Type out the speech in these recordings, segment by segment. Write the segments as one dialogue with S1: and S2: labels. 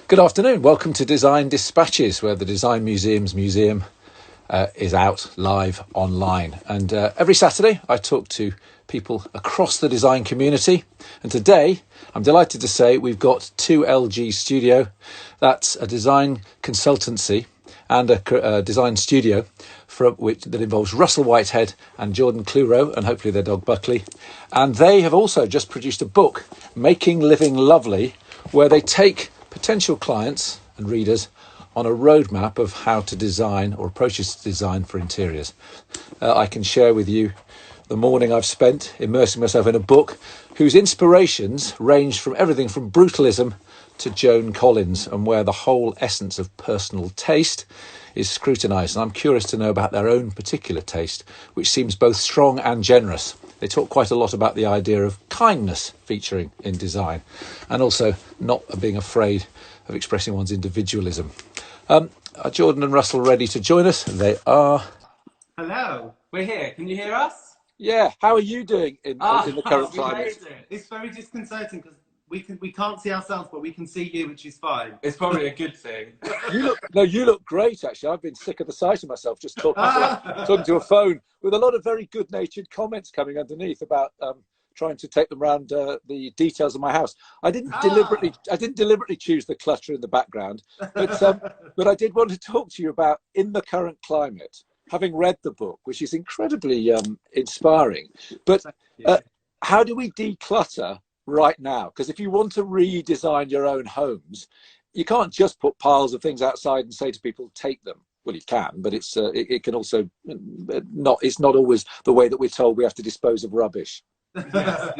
S1: Good afternoon. Welcome to Design Dispatches, where the Design Museum's museum is out live online. And every Saturday, I talk to people across the design community. And today, I'm delighted to say we've got 2LG Studio. That's a design consultancy and a design studio that involves Russell Whitehead and Jordan Clureau, and hopefully their dog Buckley. And they have also just produced a book, Making Living Lovely, where they take potential clients and readers on a roadmap of how to design or approaches to design for interiors. I can share with you the morning I've spent immersing myself in a book whose inspirations range from everything from brutalism to Joan Collins, and where the whole essence of personal taste is scrutinised. And I'm curious to know about their own particular taste, which seems both strong and generous. They talk quite a lot about the idea of kindness featuring in design, and also not being afraid of expressing one's individualism. Are Jordan and Russell ready to join us? They are.
S2: Hello, we're here. Can you hear us?
S1: Yeah. How are you doing in the current climate?
S2: It's very disconcerting because we can't see ourselves, but we can see you, which is fine.
S3: It's probably a good thing.
S1: You look great, actually. I've been sick of the sight of myself just talking to a phone with a lot of very good-natured comments coming underneath about trying to take them around the details of my house. I didn't deliberately choose the clutter in the background, but I did want to talk to you about in the current climate, having read the book, which is incredibly inspiring. But how do we declutter right now? Because if you want to redesign your own homes, you can't just put piles of things outside and say to people, take them. Well, you can, but it can also it's not always the way that we're told we have to dispose of rubbish.
S3: Yes,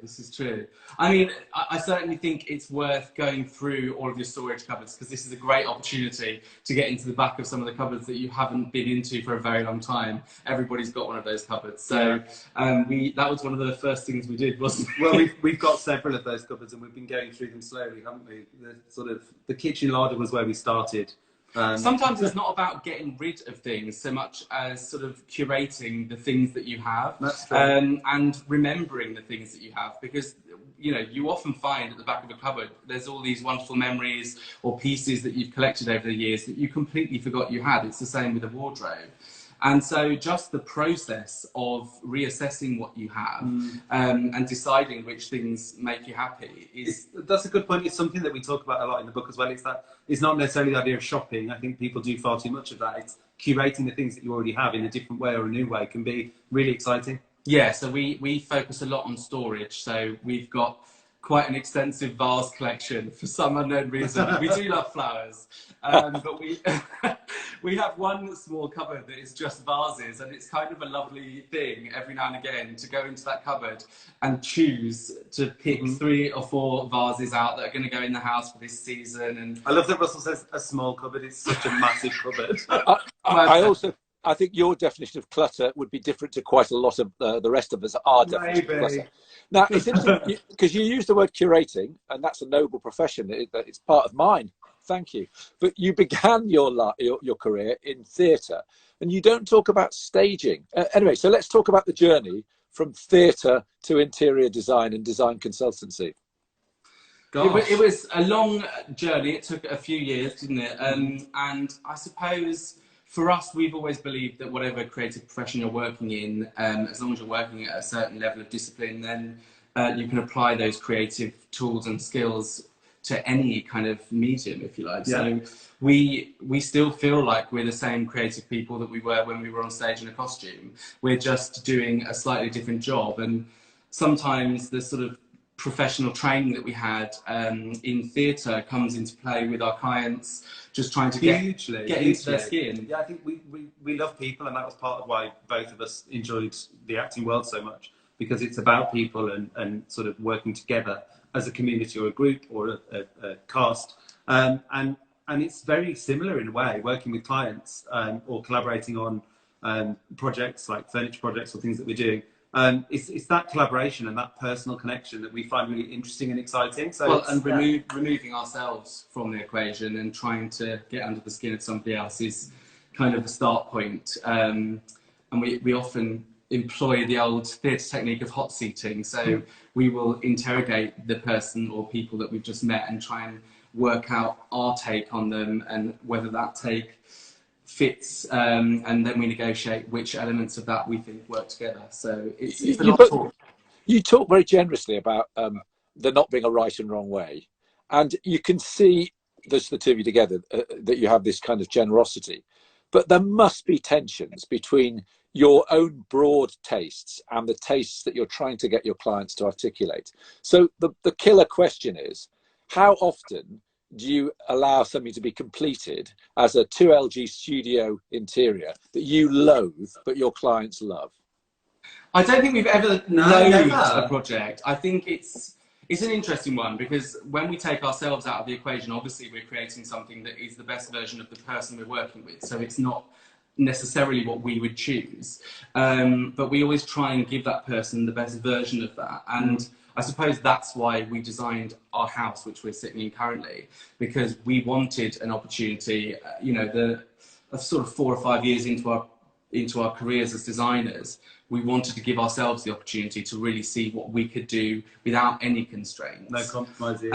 S3: this is true. I mean, I certainly think it's worth going through all of your storage cupboards, because this is a great opportunity to get into the back of some of the cupboards that you haven't been into for a very long time. Everybody's got one of those cupboards. So that was one of the first things we did, wasn't it?
S2: Well, we've got several of those cupboards and we've been going through them slowly, haven't we? The kitchen larder was where we started.
S3: Sometimes it's not about getting rid of things so much as sort of curating the things that you have, and remembering the things that you have, because you often find at the back of a cupboard there's all these wonderful memories or pieces that you've collected over the years that you completely forgot you had. It's the same with a wardrobe. And so just the process of reassessing what you have and deciding which things make you happy
S2: that's a good point. It's something that we talk about a lot in the book as well. It's not necessarily the idea of shopping. I think people do far too much of that. It's curating the things that you already have in a different way or a new way can be really exciting.
S3: Yeah, so we focus a lot on storage. So we've got quite an extensive vase collection for some unknown reason. We do love flowers, but we have one small cupboard that is just vases, and it's kind of a lovely thing every now and again to go into that cupboard and choose to pick 3 or 4 vases out that are going to go in the house for this season. And
S2: I love that Russell says a small cupboard. It's such a massive cupboard.
S1: I think your definition of clutter would be different to quite a lot of the rest of us. Our definition of clutter. Now, it's interesting because you use the word curating, and that's a noble profession. It's part of mine. Thank you. But you began your career in theatre, and you don't talk about staging. Anyway, so let's talk about the journey from theatre to interior design and design consultancy.
S3: It was a long journey. It took a few years, didn't it? And I suppose for us, we've always believed that whatever creative profession you're working in, as long as you're working at a certain level of discipline, then you can apply those creative tools and skills to any kind of medium, if you like. Yeah. So we still feel like we're the same creative people that we were when we were on stage in a costume. We're just doing a slightly different job. And sometimes the sort of professional training that we had in theatre comes into play with our clients, just trying to get into their skin.
S2: Yeah, I think we love people, and that was part of why both of us enjoyed the acting world so much, because it's about people and sort of working together as a community or a group or a cast. And it's very similar in a way, working with clients or collaborating on projects like furniture projects or things that we're doing. It's that collaboration and that personal connection that we find really interesting and exciting. So
S3: removing ourselves from the equation and trying to get under the skin of somebody else is kind of the start point. And we often employ the old theatre technique of hot seating. So we will interrogate the person or people that we've just met and try and work out our take on them and whether that take fits, and then we negotiate which elements of that we think work together. So it's a lot of talk.
S1: You talk very generously about there not being a right and wrong way, and you can see the two of you together that you have this kind of generosity, but there must be tensions between your own broad tastes and the tastes that you're trying to get your clients to articulate. So the killer question is, how often do you allow something to be completed as a 2LG studio interior that you loathe but your clients love?
S3: I don't think we've ever loathed a project. I think it's an interesting one, because when we take ourselves out of the equation, obviously we're creating something that is the best version of the person we're working with. So it's not necessarily what we would choose, but we always try and give that person the best version of that. And I suppose that's why we designed our house, which we're sitting in currently, because we wanted an opportunity. Sort of 4 or 5 years into our careers as designers, we wanted to give ourselves the opportunity to really see what we could do without any constraints.
S2: No compromises.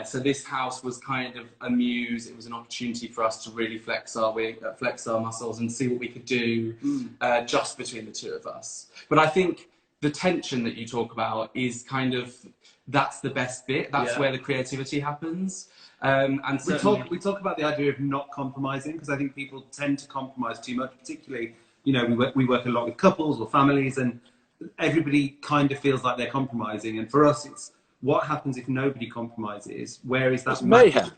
S3: So this house was kind of a muse. It was an opportunity for us to really flex our muscles and see what we could do just between the two of us. But I think the tension that you talk about is kind of, that's the best bit. That's where the creativity happens. And
S2: we talk about the idea of not compromising, because I think people tend to compromise too much, particularly, we work a lot with couples or families, and everybody kind of feels like they're compromising. And for us, it's what happens if nobody compromises? Where is that?
S1: It's mayhem.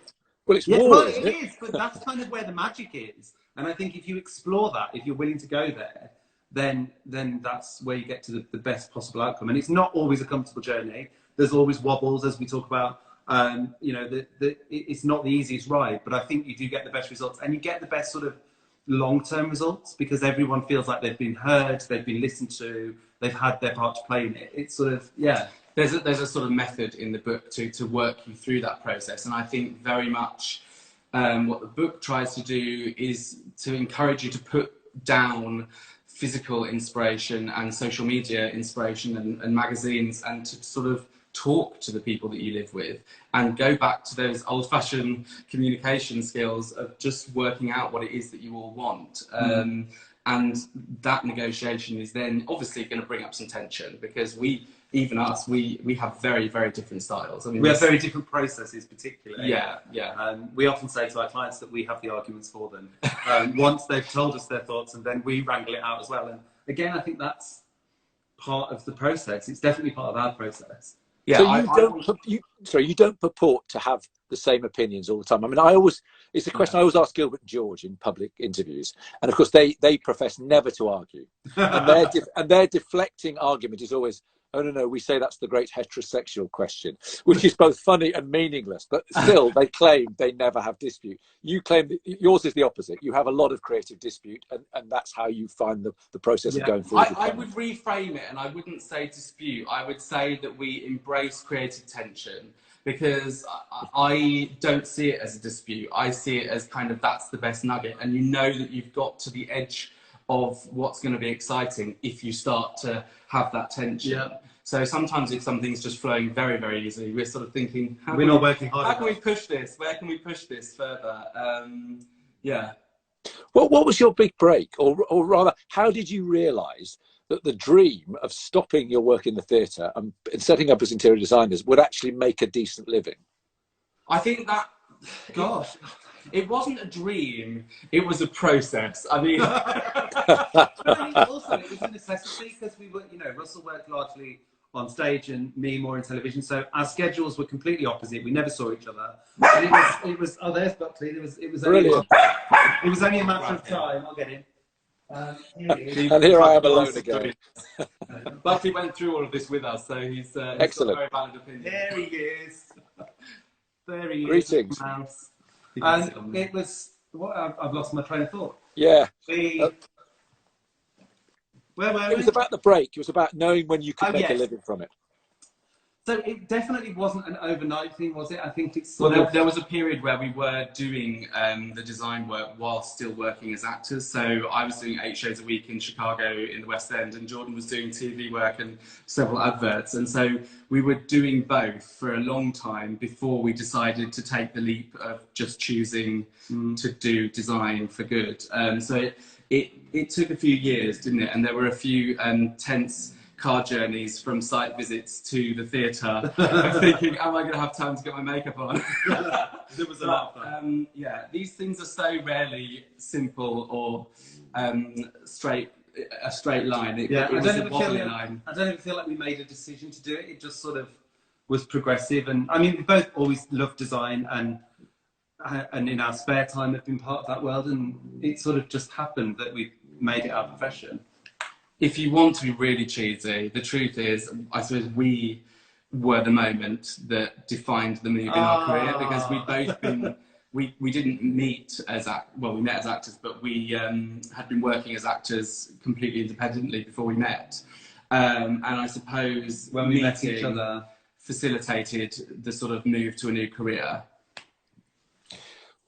S1: Well, it's war,
S2: well,
S1: isn't
S2: it is, but that's kind of where the magic is. And I think if you explore that, if you're willing to go there, then that's where you get to the best possible outcome. And it's not always a comfortable journey. There's always wobbles, as we talk about. It's not the easiest ride, but I think you do get the best results, and you get the best sort of long-term results, because everyone feels like they've been heard, they've been listened to, they've had their part to play in it. It's sort of,
S3: There's a sort of method in the book to work you through that process, and I think very much what the book tries to do is to encourage you to put down physical inspiration and social media inspiration and magazines, and to sort of talk to the people that you live with and go back to those old-fashioned communication skills of just working out what it is that you all want. And that negotiation is then obviously going to bring up some tension, because we have very, very different styles. I mean,
S2: we have very different processes, particularly.
S3: Yeah.
S2: We often say to our clients that we have the arguments for them once they've told us their thoughts, and then we wrangle it out as well. And again, I think that's part of the process. It's definitely part of our process.
S1: Yeah, so you don't purport to have the same opinions all the time. I mean, it's a question I always ask Gilbert and George in public interviews, and of course they profess never to argue, and their deflecting argument is always, oh no, we say that's the great heterosexual question, which is both funny and meaningless, but still they claim they never have dispute. You claim that yours is the opposite. You have a lot of creative dispute, and that's how you find the process of going forward.
S3: I would reframe it, and I wouldn't say dispute. I would say that we embrace creative tension, because I don't see it as a dispute. I see it as kind of, that's the best nugget, and you know that you've got to the edge of what's going to be exciting if you start to have that tension. So sometimes if something's just flowing very, very easily, we're sort of thinking,
S2: we're not working hard enough.
S3: How can we push this? Where can we push this further?
S1: Well, what was your big break, or rather, how did you realise that the dream of stopping your work in the theatre and setting up as interior designers would actually make a decent living?
S3: I think that, gosh, it wasn't a dream, it was a process. I mean...
S2: Also, it was a necessity, because we were, Russell worked largely on stage and me more in television, so our schedules were completely opposite. We never saw each other. And it was oh, there's Buckley. It was only a matter of time. I'll get him.
S1: And here I am alone again.
S3: Buckley went through all of this with us, so he's
S1: excellent.
S3: got a very valid opinion.
S2: There he is. There he is.
S1: Greetings.
S2: And it was I've lost my train of thought.
S1: Yeah.
S2: Where were we?
S1: It was about the break. It was about knowing when you could make a living from it.
S2: So it definitely wasn't an overnight thing, was it? I think it's
S3: there was a period where we were doing the design work while still working as actors. So I was doing 8 shows a week in Chicago in the West End, and Jordan was doing TV work and several adverts. And so we were doing both for a long time before we decided to take the leap of just choosing to do design for good. So it took a few years, didn't it? And there were a few tense car journeys from site visits to the theatre of thinking, am I going to have time to get my makeup on?
S2: There was a lot of that.
S3: Yeah, these things are so rarely simple or a straight line.
S2: I don't ever feel like we made a decision to do it. It just sort of was progressive. And I mean, we both always loved design and in our spare time have been part of that world. And it sort of just happened that we made it our profession.
S3: If you want to be really cheesy, the truth is, I suppose we were the moment that defined the move in our career, because we'd both been, we didn't meet as we met as actors, but we had been working as actors completely independently before we met. And I suppose
S2: when we met each other,
S3: facilitated the sort of move to a new career.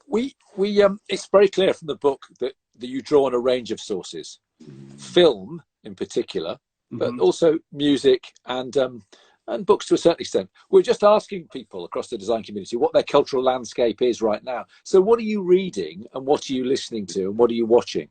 S1: It's very clear from the book that you draw on a range of sources, film in particular, but also music and books to a certain extent. We're just asking people across the design community what their cultural landscape is right now. So what are you reading and what are you listening to and what are you watching?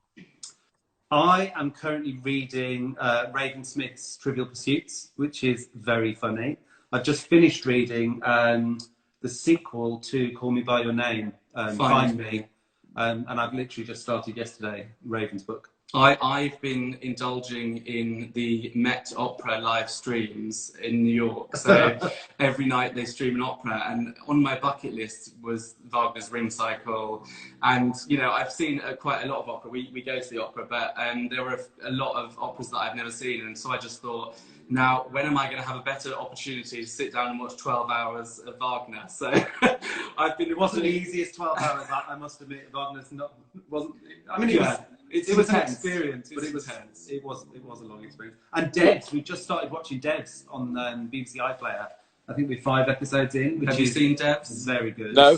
S2: I am currently reading Raven Smith's Trivial Pursuits, which is very funny. I've just finished reading the sequel to Call Me By Your Name, Find Me. And I've literally just started yesterday, Raven's book.
S3: I've been indulging in the Met Opera live streams in New York. So every night they stream an opera, and on my bucket list was Wagner's Ring Cycle. And, you know, I've seen quite a lot of opera. We go to the opera, but there were a lot of operas that I've never seen. And so I just thought, now, when am I going to have a better opportunity to sit down and watch 12 hours of Wagner? So
S2: it wasn't the easiest 12 hours, I must admit. Wagner's wasn't. I mean, it was an experience, but it was a long experience. And Devs, we just started watching Devs on BBC iPlayer. I think we're 5 episodes in.
S3: Have you seen Devs?
S2: Very good.
S1: No.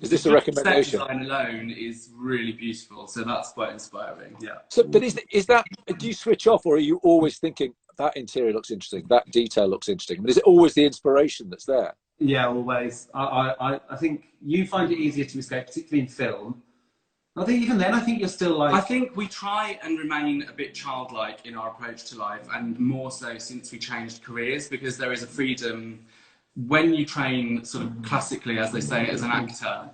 S1: Is this a recommendation?
S3: Set design alone is really beautiful, so that's quite inspiring.
S2: Yeah.
S1: So, but is that? Do you switch off, or are you always thinking that interior looks interesting, that detail looks interesting? I mean, is it always the inspiration that's there?
S2: Yeah, always. I think you find it easier to escape, particularly in film. I think even then, I think you're still like...
S3: I think we try and remain a bit childlike in our approach to life, and more so since we changed careers, because there is a freedom when you train sort of classically, as they say, as an actor.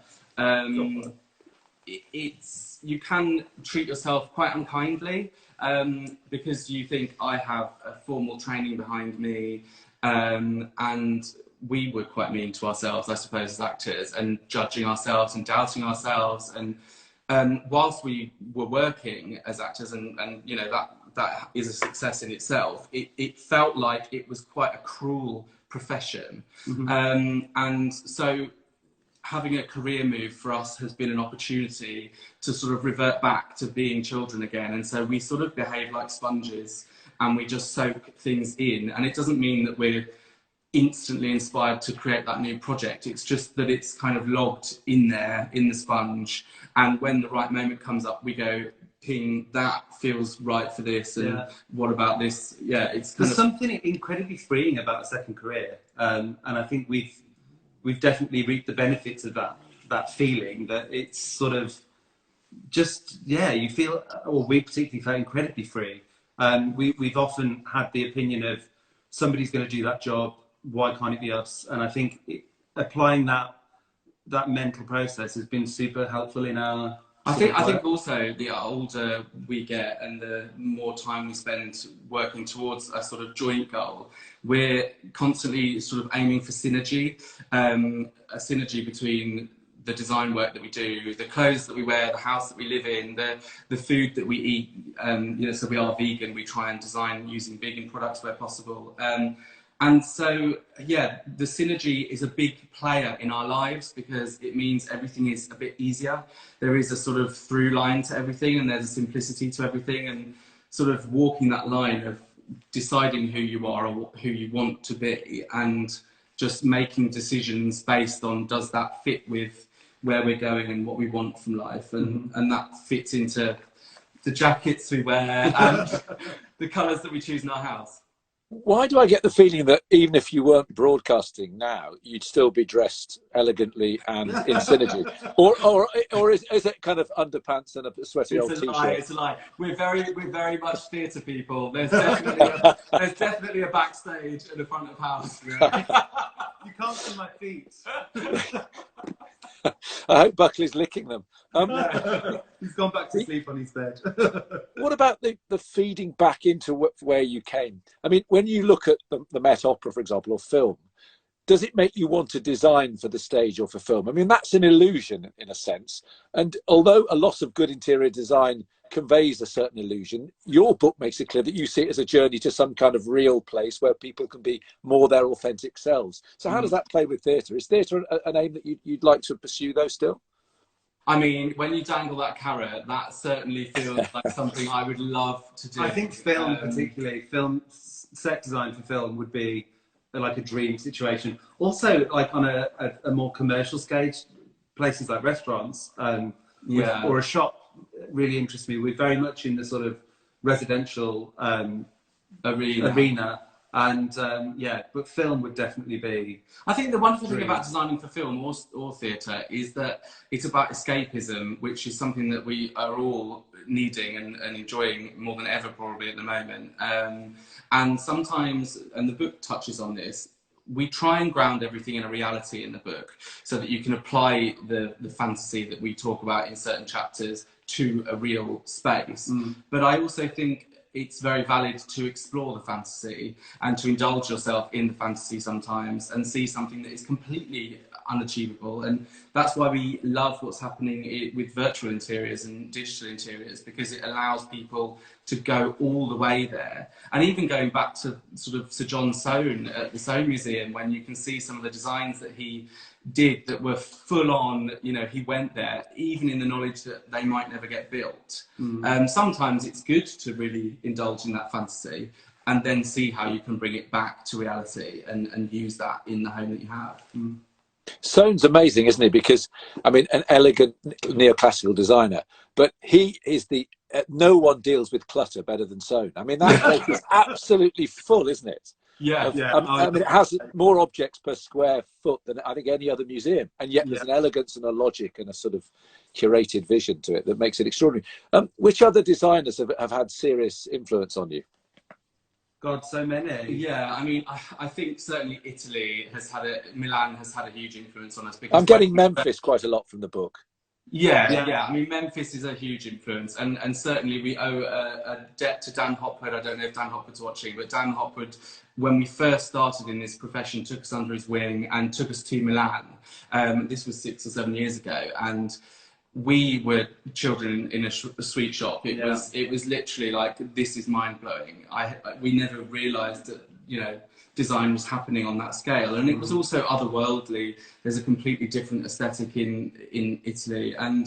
S3: You can treat yourself quite unkindly because you think, I have a formal training behind me, and we were quite mean to ourselves, I suppose, as actors, and judging ourselves and doubting ourselves. And whilst we were working as actors, and you know, that is a success in itself, it felt like it was quite a cruel profession. And so having a career move for us has been an opportunity to sort of revert back to being children again. And so we sort of behave like sponges and we just soak things in. And it doesn't mean that we're instantly inspired to create that new project. It's just that it's kind of logged in there in the sponge. And when the right moment comes up, we go, ping, that feels right for this. And what about this? Yeah, it's kind
S2: There's something incredibly freeing about a second career. And I think we've definitely reaped the benefits of that feeling, that it's sort of just, you feel, or we particularly felt incredibly free. We've often had the opinion of somebody's going to do that job, why can't it be us? And I think applying that mental process has been super helpful in our... I
S3: think also the older we get and the more time we spend working towards a sort of joint goal, we're constantly sort of aiming for synergy, a synergy between the design work that we do, the clothes that we wear, the house that we live in, the food that we eat. You know, so we are vegan. We try and design using vegan products where possible. And so, yeah, the synergy is a big player in our lives because it means everything is a bit easier. There is a sort of through line to everything and there's a simplicity to everything, and sort of walking that line of deciding who you are or who you want to be, and just making decisions based on, does that fit with where we're going and what we want from life, and that fits into the jackets we wear and the colours that we choose in our house.
S1: Why do I get the feeling that even if you weren't broadcasting now, you'd still be dressed elegantly and in synergy? Or is it kind of underpants and a sweaty old t-shirt?
S3: It's a lie. We're very much theatre people. There's definitely a backstage and a front of house. Yeah.
S2: You can't see my feet.
S1: I hope Buckley's licking them.
S2: He's gone back to sleep on his bed.
S1: What about the feeding back into where you came? I mean, when you look at the Met Opera, for example, or film, does it make you want to design for the stage or for film? I mean, that's an illusion in a sense. And although a lot of good interior design conveys a certain illusion, your book makes it clear that you see it as a journey to some kind of real place where people can be more their authentic selves. So how does that play with theatre? Is theatre an aim that you'd like to pursue though still?
S3: I mean, when you dangle that carrot, that certainly feels like something I would love to do.
S2: I think film, particularly film set design for film, would be like a dream situation. Also, like on a more commercial stage, places like restaurants or a shop really interests me. We're very much in the sort of residential arena. And but film would definitely be.
S3: I think the wonderful thing about designing for film or theatre is that it's about escapism, which is something that we are all needing and enjoying more than ever probably at the moment. And sometimes, and the book touches on this, we try and ground everything in a reality in the book so that you can apply the fantasy that we talk about in certain chapters to a real space. But I also think it's very valid to explore the fantasy and to indulge yourself in the fantasy sometimes and see something that is completely unachievable. And that's why we love what's happening with virtual interiors and digital interiors, because it allows people to go all the way there. And even going back to sort of Sir John Soane at the Soane Museum, when you can see some of the designs that he did that were full on, you know, he went there even in the knowledge that they might never get built. Sometimes it's good to really indulge in that fantasy and then see how you can bring it back to reality and use that in the home that you have.
S1: Soane's amazing, isn't he? Because, I mean, an elegant neoclassical designer, but he is no one deals with clutter better than Soane. I mean, that place is absolutely full, isn't it?
S3: Yeah.
S1: I mean, it has more objects per square foot than I think any other museum, and yet there's an elegance and a logic and a sort of curated vision to it that makes it extraordinary. Which other designers have had serious influence on you?
S2: God, so many.
S3: Yeah, I mean, I think certainly Milan has had a huge influence on us. Because
S1: I'm getting Memphis quite a lot from the book.
S3: Yeah. I mean, Memphis is a huge influence, and certainly we owe a debt to Dan Hopwood. I don't know if Dan Hopwood's watching, but Dan Hopwood, when we first started in this profession, took us under his wing and took us to Milan. This was 6 or 7 years ago, and we were children in a sweet shop. It was literally like, this is mind blowing. We never realised that, you know, design was happening on that scale, and it was also otherworldly. There's a completely different aesthetic in Italy, and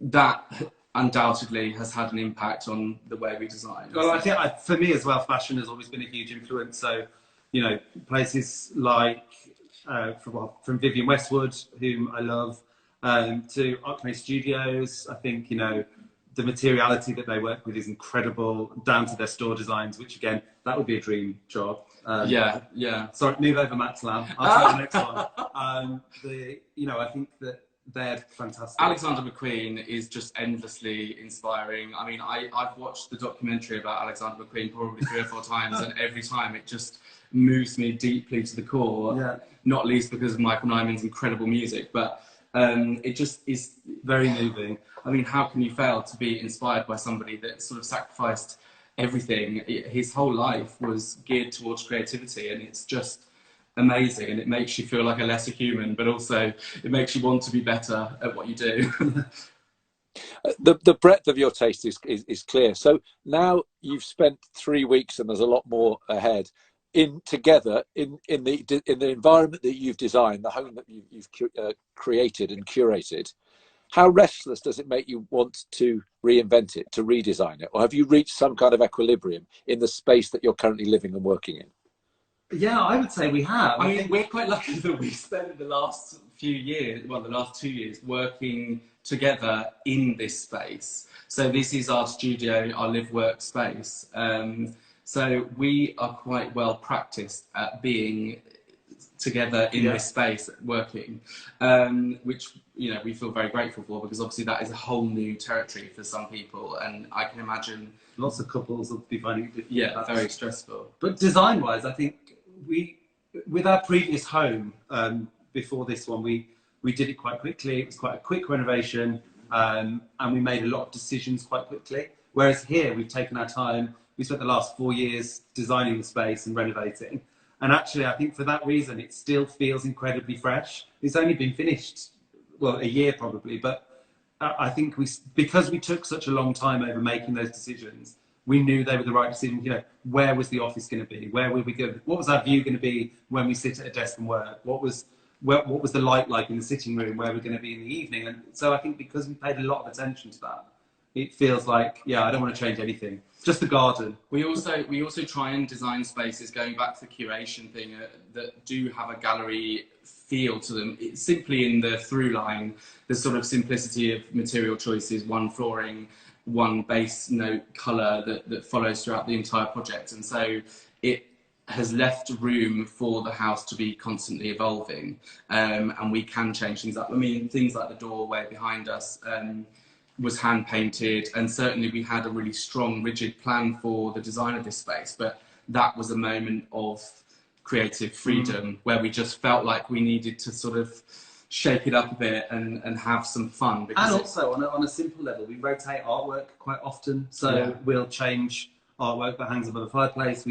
S3: that undoubtedly has had an impact on the way we design.
S2: Well, I think for me as well, fashion has always been a huge influence. So, you know, places like from Vivienne Westwood, whom I love, to Acme Studios. I think, you know, the materiality that they work with is incredible, down to their store designs, which again, that would be a dream job. Sorry, move over, Max Lamb. I'll try the next one. You know, I think that they're fantastic.
S3: Alexander McQueen is just endlessly inspiring. I mean, I've watched the documentary about Alexander McQueen probably 3 or 4 times, and every time it just moves me deeply to the core, not least because of Michael Nyman's incredible music, but it just is very moving. I mean, how can you fail to be inspired by somebody that sort of sacrificed everything? His whole life was geared towards creativity, and it's just amazing, and it makes you feel like a lesser human, but also it makes you want to be better at what you do.
S1: The breadth of your taste is clear. So now you've spent 3 weeks, and there's a lot more ahead, together in the environment that you've designed, the home that you've created and curated. how restless does it make you want to reinvent it, to redesign it? Or have you reached some kind of equilibrium in the space that you're currently living and working in?
S2: Yeah, I would say we have.
S3: I mean, we're quite lucky that we spent the last few years, well, the last 2 years, working together in this space. So this is our studio, our live work space. So we are quite well practiced at being together in this space working, which, you know, we feel very grateful for, because obviously that is a whole new territory for some people, and I can imagine
S2: lots of couples will be finding it difficult.
S3: Yeah, very stressful.
S2: But design wise, I think with our previous home, before this one, we did it quite quickly. It was quite a quick renovation, and we made a lot of decisions quite quickly. Whereas here, we've taken our time. We spent the last 4 years designing the space and renovating. And actually, I think for that reason, it still feels incredibly fresh. It's only been finished, well, a year probably, but I think because we took such a long time over making those decisions, we knew they were the right decisions. You know, where was the office going to be? Where were we going? What was our view going to be when we sit at a desk and work? What was the light like in the sitting room? Where we're going to be in the evening? And so I think because we paid a lot of attention to that, it feels like, yeah, I don't want to change anything. Just the garden.
S3: We also try and design spaces, going back to the curation thing, that do have a gallery feel to them. It's simply in the through line, the sort of simplicity of material choices, one flooring, one base note colour that follows throughout the entire project. And so it has left room for the house to be constantly evolving, and we can change things up. I mean, things like the doorway behind us was hand painted, and certainly we had a really strong, rigid plan for the design of this space, but that was a moment of creative freedom where we just felt like we needed to sort of shake it up a bit and have some fun.
S2: And also on a simple level, we rotate artwork quite often, so we'll change artwork that hangs above the fireplace.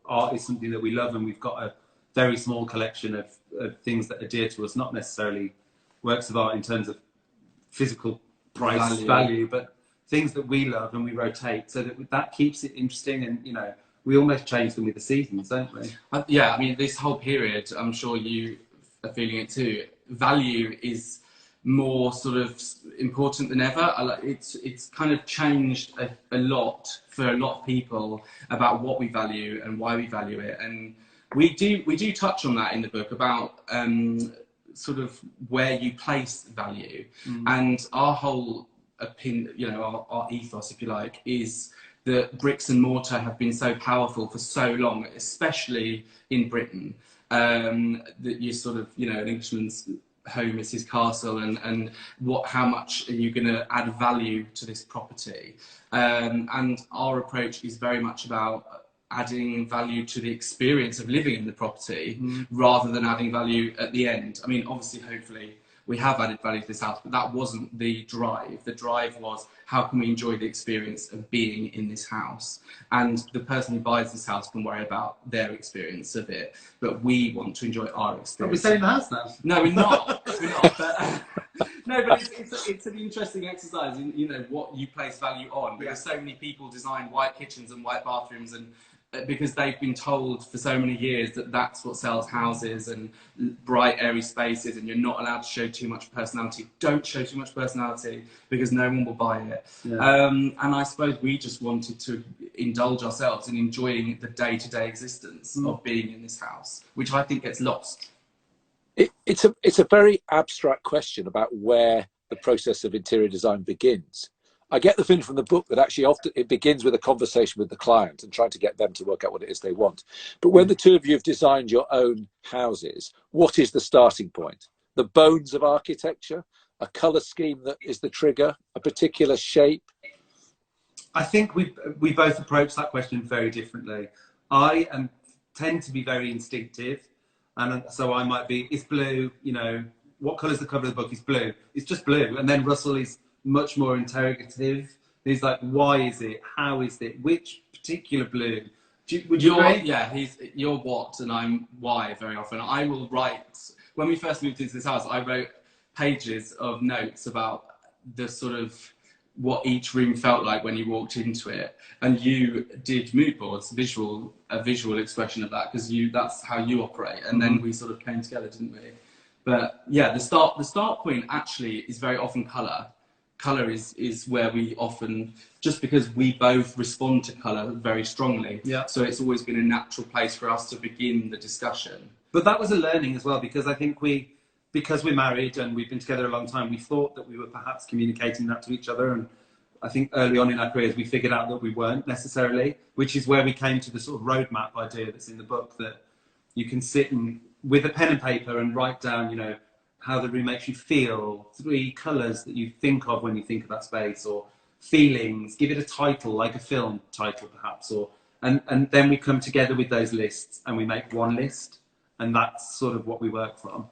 S2: Art is something that we love, and we've got a very small collection of things that are dear to us, not necessarily works of art in terms of physical price value, but things that we love, and we rotate so that keeps it interesting. And we almost change them with the seasons, don't we?
S3: Yeah, I mean, this whole period, I'm sure you are feeling it too, value is more sort of important than ever. It's kind of changed a lot for a lot of people about what we value and why we value it, and we do touch on that in the book about sort of where you place value. And our whole opinion, our ethos, if you like, is that bricks and mortar have been so powerful for so long, especially in Britain, that you sort of, an Englishman's home is his castle, and how much are you going to add value to this property? And our approach is very much about adding value to the experience of living in the property, rather than adding value at the end. I mean, obviously, hopefully, we have added value to this house, but that wasn't the drive. The drive was, how can we enjoy the experience of being in this house? And the person who buys this house can worry about their experience of it, but we want to enjoy our experience.
S2: Are we selling the house now?
S3: No, we're not. We're not. But, no, but it's an interesting exercise in what you place value on, because so many people design white kitchens and white bathrooms, and because they've been told for so many years that that's what sells houses, and bright, airy spaces, and you're not allowed to show too much personality. Don't show too much personality, because no one will buy it. And I suppose we just wanted to indulge ourselves in enjoying the day-to-day existence of being in this house, which I think gets lost.
S1: It's a very abstract question about where the process of interior design begins. I get the feeling from the book that actually often it begins with a conversation with the client and trying to get them to work out what it is they want. But when the two of you have designed your own houses, what is the starting point? The bones of architecture, a colour scheme that is the trigger, a particular shape?
S2: I think we both approach that question very differently. I tend to be very instinctive, and so I might be, it's blue, what colour's the cover of the book? It's blue. It's just blue. And then Russell is much more interrogative. He's like, why is it? How is it? Which particular blue? Would you agree?
S3: Yeah, you're what and I'm why very often. I will write, when we first moved into this house, I wrote pages of notes about the sort of what each room felt like when you walked into it. And you did mood boards, a visual expression of that, because that's how you operate. And then we sort of came together, didn't we? But yeah, the start point actually is very often colour. Colour is where we often, just because we both respond to colour very strongly.
S2: Yeah.
S3: So it's always been a natural place for us to begin the discussion.
S2: But that was a learning as well, because I think because we're married and we've been together a long time, we thought that we were perhaps communicating that to each other. And I think early on in our careers, we figured out that we weren't necessarily, which is where we came to the sort of roadmap idea that's in the book, that you can sit with a pen and paper and write down, you know, how the room makes you feel, 3 colours that you think of when you think of that space, or feelings, give it a title, like a film title perhaps, and then we come together with those lists and we make one list, and that's sort of what we work from.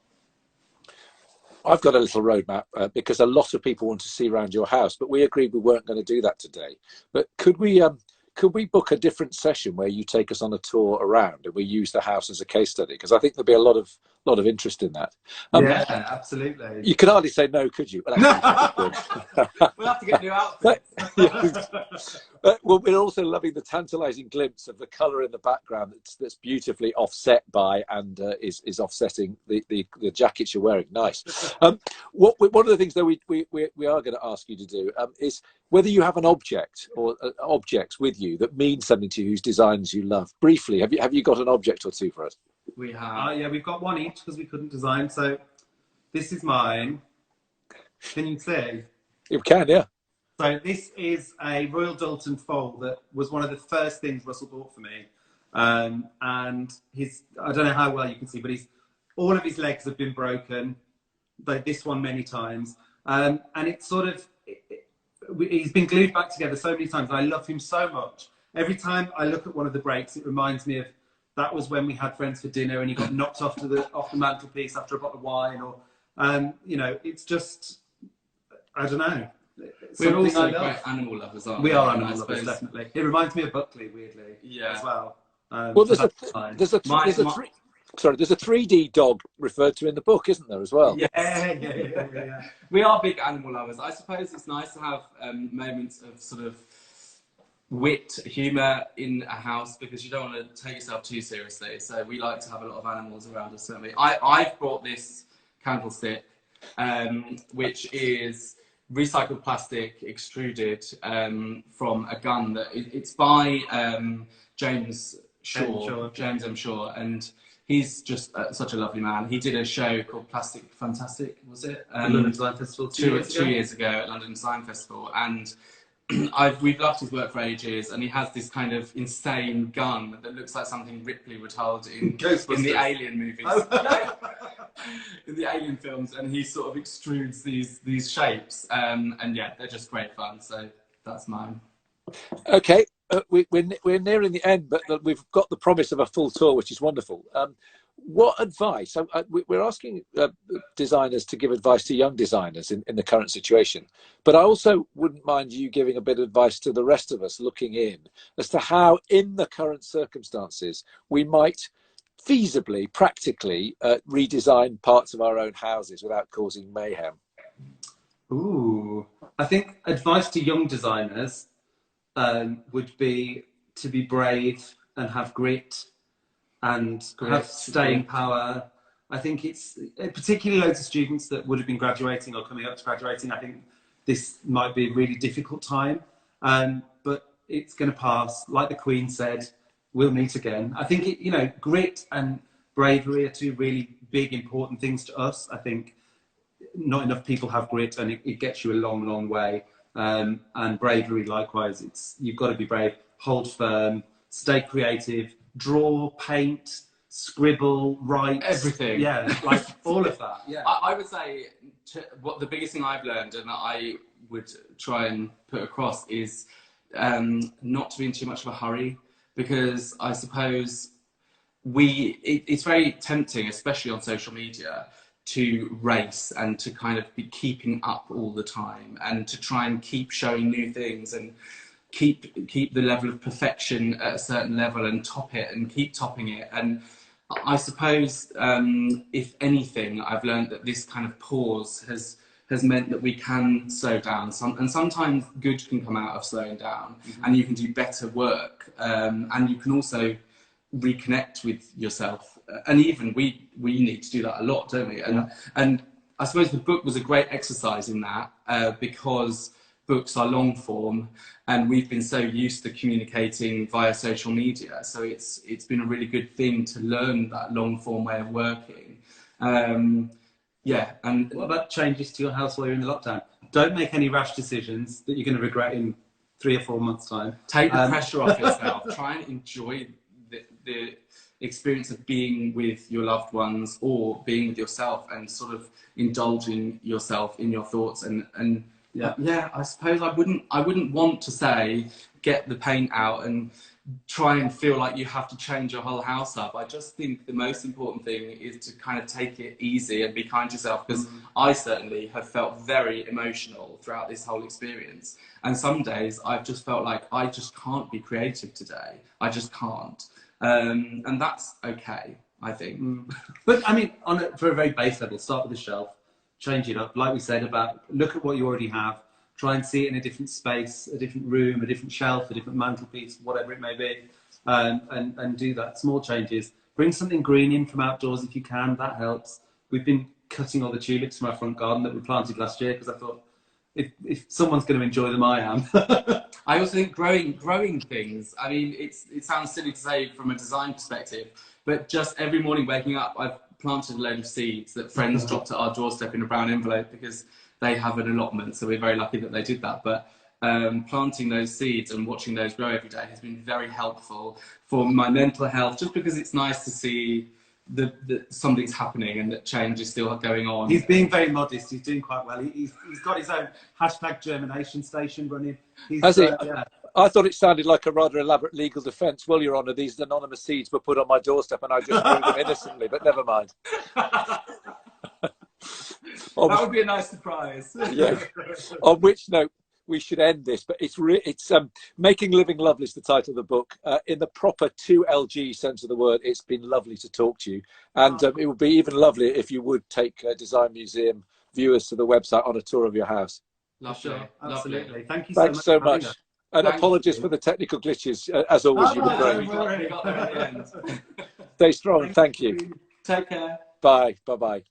S1: I've got a little roadmap because a lot of people want to see around your house, but we agreed we weren't going to do that today. But could we book a different session where you take us on a tour around and we use the house as a case study? Because I think there'll be a lot of interest in that.
S2: Yeah, absolutely.
S1: You could hardly say no, could you?
S3: We'll have to get new outfits.
S1: Well, we're also loving the tantalising glimpse of the colour in the background that's beautifully offset by and is offsetting the jackets you're wearing. Nice. One of the things, though, we are going to ask you to do is whether you have an object or objects with you that mean something to you, whose designs you love. Briefly, have you got an object or two for us?
S3: We have.
S2: Yeah, we've got one each because we couldn't design. So this is mine. Can you see?
S1: You can, yeah.
S2: So this is a Royal Doulton foal that was one of the first things Russell bought for me. And I don't know how well you can see, but all of his legs have been broken. Like this one many times. And it's sort of, he's been glued back together so many times. And I love him so much. Every time I look at one of the breaks, it reminds me of, that was when we had friends for dinner and he got knocked off the mantelpiece after a bottle of wine, or, you know, it's just, I don't know.
S3: We're also great animal lovers, aren't we?
S2: We are animal lovers, definitely. It reminds me of Buckley, weirdly, as well.
S1: Well, there's a 3D dog referred to in the book, isn't there, as well?
S2: Yeah.
S3: We are big animal lovers. I suppose it's nice to have moments of sort of wit, humour in a house, because you don't want to take yourself too seriously. So we like to have a lot of animals around us, certainly. I've brought this candlestick, which is recycled plastic extruded from a gun that it's by James M. Shaw, and he's just such a lovely man. He did a show called Plastic Fantastic, was it?
S2: London Design Festival 2
S3: years ago at London Design Festival, and we've loved his work for ages, and he has this kind of insane gun that looks like something Ripley would hold in the Alien movies. In the Alien films, and he sort of extrudes these shapes, and yeah, they're just great fun. So that's mine.
S1: Okay, we're nearing the end, but we've got the promise of a full tour, which is wonderful. What advice? We're asking designers to give advice to young designers in the current situation, but I also wouldn't mind you giving a bit of advice to the rest of us looking in as to how, in the current circumstances, we might feasibly, practically redesign parts of our own houses without causing mayhem.
S2: Ooh, I think advice to young designers would be to be brave and have grit and have staying power. I think it's particularly loads of students that would have been graduating or coming up to graduating. I think this might be a really difficult time, but it's going to pass. Like the Queen said, we'll meet again. I think, grit and bravery are 2 really big, important things to us. I think not enough people have grit, and it gets you a long, long way. And bravery, likewise, you've got to be brave, hold firm, stay creative, draw, paint, scribble, write.
S3: Everything.
S2: Yeah, like all of that. Yeah.
S3: I would say what the biggest thing I've learned, and that I would try and put across, is not to be in too much of a hurry. Because I suppose it's very tempting, especially on social media, to race and to kind of be keeping up all the time, and to try and keep showing new things and keep the level of perfection at a certain level and top it and keep topping it. And I suppose, if anything, I've learned that this kind of pause has meant that we can slow down. And sometimes good can come out of slowing down, and you can do better work. And you can also reconnect with yourself. And even we need to do that a lot, don't we? And I suppose the book was a great exercise in that, because books are long form and we've been so used to communicating via social media. So it's been a really good thing to learn that long form way of working. Yeah. And
S2: what about changes to your house while you're in the lockdown? Don't make any rash decisions that you're going to regret in 3 or 4 months' time.
S3: Take the pressure off yourself. Try and enjoy the experience of being with your loved ones or being with yourself and sort of indulging yourself in your thoughts. And yeah, I suppose I wouldn't want to say get the paint out and try and feel like you have to change your whole house up. I just think the most important thing is to kind of take it easy and be kind to yourself, because I certainly have felt very emotional throughout this whole experience. And some days I've just felt like I just can't be creative today. I just can't. And that's okay, I think.
S2: But I mean, for a very base level, start with the shelf, change it up. Like we said, about look at what you already have, try and see it in a different space, a different room, a different shelf, a different mantelpiece, whatever it may be, and do that. Small changes. Bring something green in from outdoors if you can. That helps. We've been cutting all the tulips from our front garden that we planted last year because I thought, if someone's going to enjoy them, I am.
S3: I also think growing things, I mean, it sounds silly to say from a design perspective, but just every morning waking up, I've planted a load of seeds that friends dropped at our doorstep in a brown envelope because they have an allotment, so we're very lucky that they did that. But planting those seeds and watching those grow every day has been very helpful for my mental health, just because it's nice to see that something's happening and that change is still going on.
S2: He's being very modest. He's doing quite well. He's got his own #germination station running.
S1: Has he? Yeah. I thought it sounded like a rather elaborate legal defence. Well, Your Honour, these anonymous seeds were put on my doorstep and I just grew them innocently, but never mind.
S3: That would be a nice surprise.
S1: Yeah. On which note, we should end this, but it's Making Living Lovely is the title of the book. In the proper 2LG sense of the word, it's been lovely to talk to you. And it would be even lovelier if you would take Design Museum viewers to the website on a tour of your house.
S3: Lovely.
S2: Sure. Absolutely.
S3: Lovely.
S2: Thank you
S1: Thanks so much. And apologies for the technical glitches. As always, you've been great.
S3: We got there at the end.
S1: Stay strong. Thank you.
S3: Take care.
S1: Bye. Bye-bye.